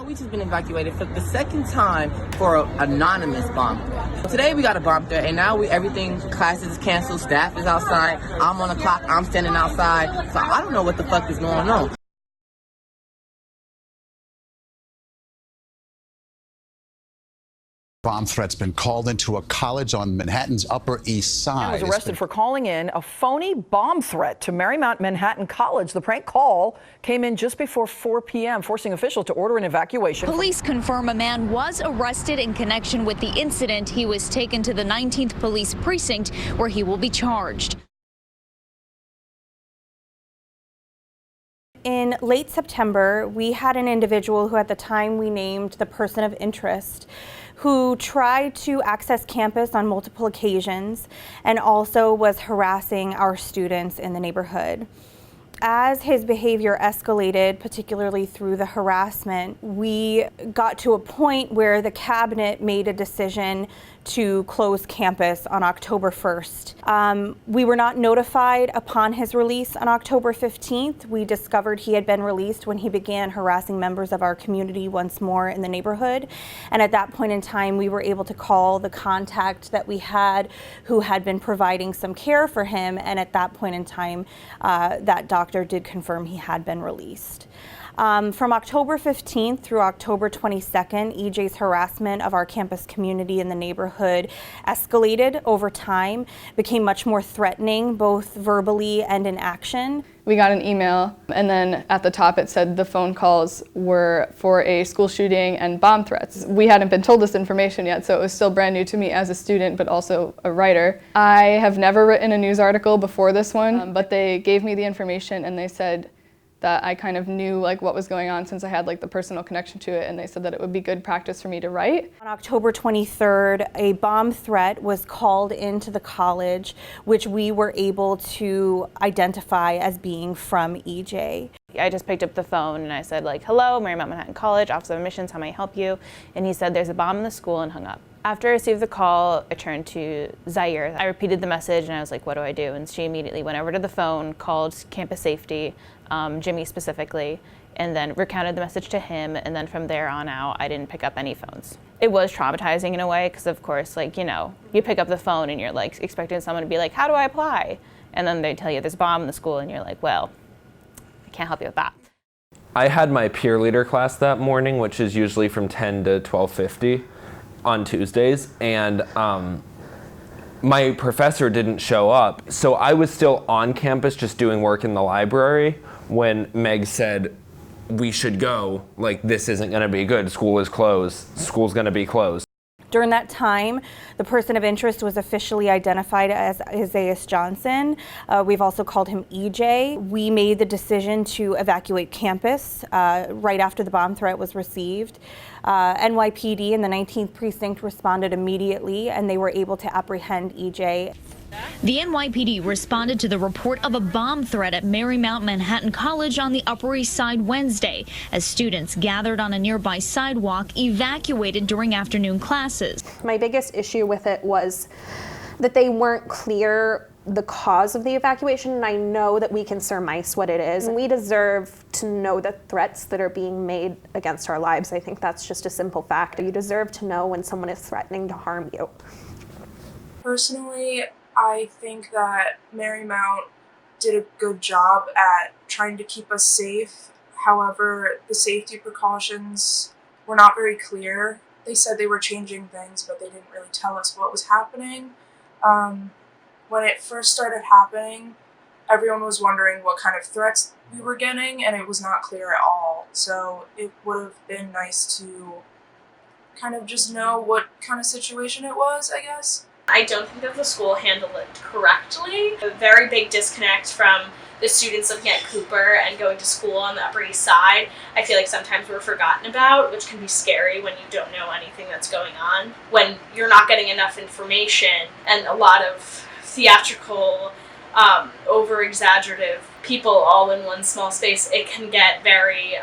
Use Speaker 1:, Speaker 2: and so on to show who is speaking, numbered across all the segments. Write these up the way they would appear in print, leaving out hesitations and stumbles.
Speaker 1: we just been evacuated for the second time for an anonymous bomb threat. Today we got a bomb threat, and now everything, classes is canceled, staff is outside, I'm on the clock, I'm standing outside, so I don't know what the fuck is going on.
Speaker 2: Bomb threat's been called into a college on Manhattan's Upper East Side.
Speaker 3: Was arrested for calling in a phony bomb threat to Marymount Manhattan College. The prank call came in just before 4 p.m., forcing officials to order an evacuation.
Speaker 4: Police confirm a man was arrested in connection with the incident. He was taken to the 19th Police Precinct, where he will be charged.
Speaker 5: In late September, we had an individual who at the time we named the person of interest, who tried to access campus on multiple occasions and also was harassing our students in the neighborhood. As his behavior escalated, particularly through the harassment, we got to a point where the cabinet made a decision to close campus on October 1st. We were not notified upon his release on October 15th. We discovered he had been released when he began harassing members of our community once more in the neighborhood. And at that point in time, we were able to call the contact that we had who had been providing some care for him. And at that point in time, that doctor did confirm he had been released. From October 15th through October 22nd, EJ's harassment of our campus community in the neighborhood escalated over time, became much more threatening, both verbally and in action.
Speaker 6: We got an email, and then at the top it said the phone calls were for a school shooting and bomb threats. We hadn't been told this information yet, so it was still brand new to me as a student, but also a writer. I have never written a news article before this one, but they gave me the information and they said that I kind of knew like what was going on since I had like the personal connection to it, and they said that it would be good practice for me to write.
Speaker 5: On October 23rd, a bomb threat was called into the college, which we were able to identify as being from EJ.
Speaker 7: I just picked up the phone and I said like, hello, Marymount Manhattan College, Office of Admissions, how may I help you? And he said there's a bomb in the school and hung up. After I received the call, I turned to Zaire. I repeated the message and I was like, what do I do? And she immediately went over to the phone, called campus safety, Jimmy specifically, and then recounted the message to him. And then from there on out, I didn't pick up any phones. It was traumatizing in a way because of course, like, you know, you pick up the phone and you're like expecting someone to be like, how do I apply? And then they tell you there's a bomb in the school and you're like, well, I can't help you with that.
Speaker 8: I had my peer leader class that morning, which is usually from 10 to 12:50 on Tuesdays, and my professor didn't show up. So I was still on campus just doing work in the library when Meg said, we should go, like this isn't gonna be good, school is closed, school's gonna be closed.
Speaker 5: During that time, the person of interest was officially identified as Isaiah Johnson. We've also called him EJ. We made the decision to evacuate campus right after the bomb threat was received. NYPD and the 19th Precinct responded immediately, and they were able to apprehend EJ.
Speaker 4: The NYPD responded to the report of a bomb threat at Marymount Manhattan College on the Upper East Side Wednesday, as students gathered on a nearby sidewalk evacuated during afternoon classes.
Speaker 9: My biggest issue with it was that they weren't clear the cause of the evacuation, and I know that we can surmise what it is. And we deserve to know the threats that are being made against our lives. I think that's just a simple fact. You deserve to know when someone is threatening to harm you.
Speaker 10: Personally, I think that Marymount did a good job at trying to keep us safe. However, the safety precautions were not very clear. They said they were changing things, but they didn't really tell us what was happening. When it first started happening, everyone was wondering what kind of threats we were getting, and it was not clear at all. So it would have been nice to kind of just know what kind of situation it was, I guess.
Speaker 11: I don't think that the school handled it correctly. A very big disconnect from the students living at Cooper and going to school on the Upper East Side. I feel like sometimes we're forgotten about, which can be scary when you don't know anything that's going on. When you're not getting enough information and a lot of theatrical, over-exaggerative people all in one small space, it can get very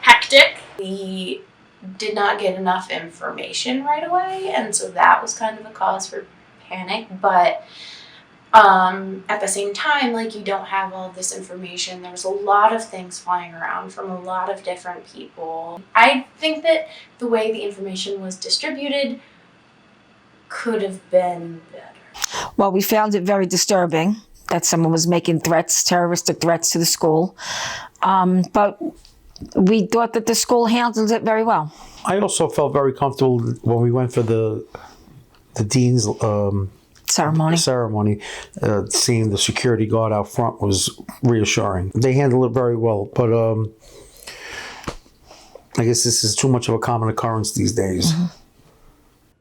Speaker 11: hectic.
Speaker 12: We did not get enough information right away, and so that was kind of a cause for panic, but At the same time, like, you don't have all of this information. There's a lot of things flying around from a lot of different people. I think that the way the information was distributed could have been better.
Speaker 13: Well, we found it very disturbing that someone was making threats, terroristic threats to the school. But we thought that the school handled it very well.
Speaker 14: I also felt very comfortable when we went for the dean's ceremony. Seeing the security guard out front was reassuring. They handled it very well, but I guess this is too much of a common occurrence these days.
Speaker 7: Mm-hmm.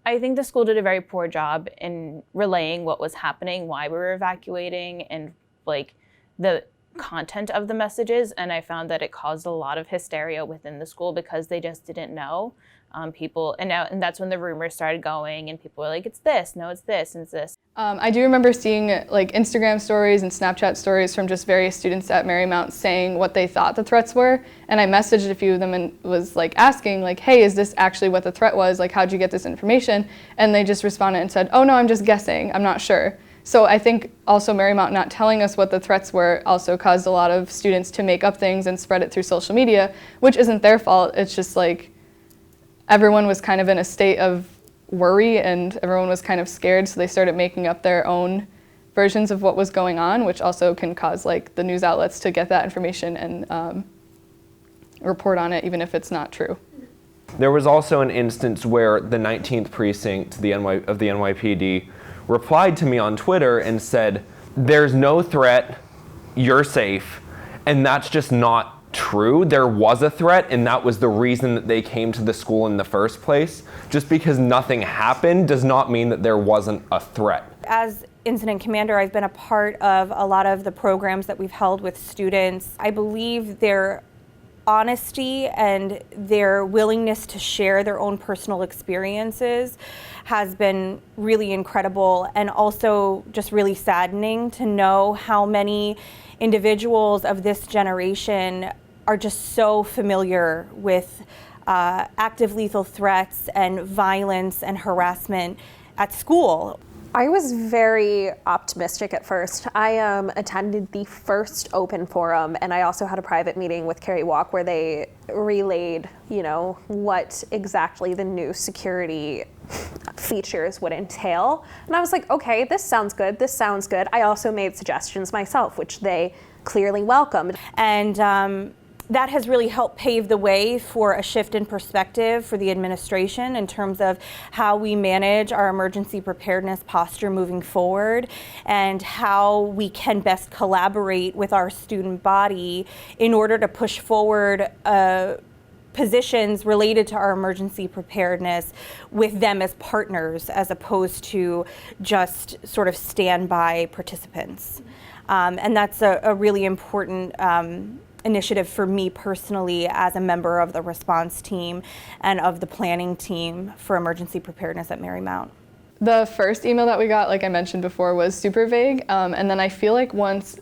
Speaker 7: I think the school did a very poor job in relaying what was happening, why we were evacuating, and like the content of the messages. And I found that it caused a lot of hysteria within the school because they just didn't know. And that's when the rumors started going, and people were like, "It's this, no, it's this, and it's this."
Speaker 6: I do remember seeing like Instagram stories and Snapchat stories from just various students at Marymount saying what they thought the threats were, and I messaged a few of them and was like asking like, "Hey, is this actually what the threat was? Like, how'd you get this information?" And they just responded and said, "Oh no, I'm just guessing. I'm not sure." So I think also Marymount not telling us what the threats were also caused a lot of students to make up things and spread it through social media, which isn't their fault. It's just like everyone was kind of in a state of worry and everyone was kind of scared, so they started making up their own versions of what was going on, which also can cause like the news outlets to get that information and report on it even if it's not true.
Speaker 8: There was also an instance where the 19th precinct of the NYPD replied to me on Twitter and said, "There's no threat, you're safe," and that's just not true. There was a threat, and that was the reason that they came to the school in the first place. Just because nothing happened does not mean that there wasn't a threat.
Speaker 5: As incident commander, I've been a part of a lot of the programs that we've held with students. I believe their honesty and their willingness to share their own personal experiences has been really incredible, and also just really saddening to know how many individuals of this generation are just so familiar with active lethal threats and violence and harassment at school.
Speaker 9: I was very optimistic at first. I attended the first open forum, and I also had a private meeting with Carrie Walk where they relayed, what exactly the new security features would entail. And I was like, okay, this sounds good. This sounds good. I also made suggestions myself, which they clearly welcomed.
Speaker 5: And that has really helped pave the way for a shift in perspective for the administration in terms of how we manage our emergency preparedness posture moving forward and how we can best collaborate with our student body in order to push forward positions related to our emergency preparedness with them as partners as opposed to just sort of standby participants. And that's a really important initiative for me personally as a member of the response team and of the planning team for emergency preparedness at Marymount.
Speaker 6: The first email that we got, like I mentioned before, was super vague. And then I feel like once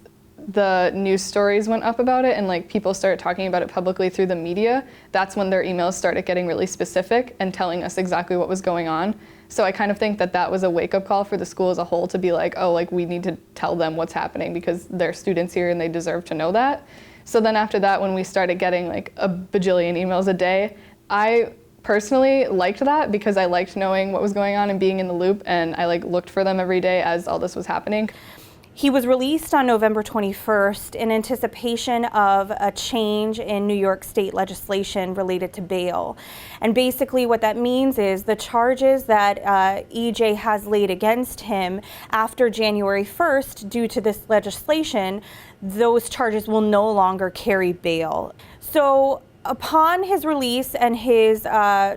Speaker 6: the news stories went up about it and like people started talking about it publicly through the media, that's when their emails started getting really specific and telling us exactly what was going on. So I kind of think that that was a wake-up call for the school as a whole to be like, oh, like we need to tell them what's happening because they're students here and they deserve to know that. So then after that, when we started getting like a bajillion emails a day, I personally liked that because I liked knowing what was going on and being in the loop, and I like looked for them every day as all this was happening.
Speaker 5: He was released on November 21st in anticipation of a change in New York state legislation related to bail. And basically what that means is the charges that EJ has laid against him after January 1st due to this legislation, those charges will no longer carry bail. So upon his release and his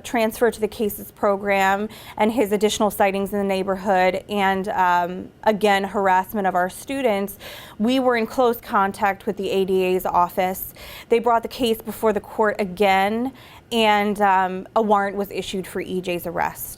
Speaker 5: transfer to the cases program and his additional sightings in the neighborhood and again harassment of our students, we were in close contact with the ADA's office. They brought the case before the court again, and a warrant was issued for EJ's arrest.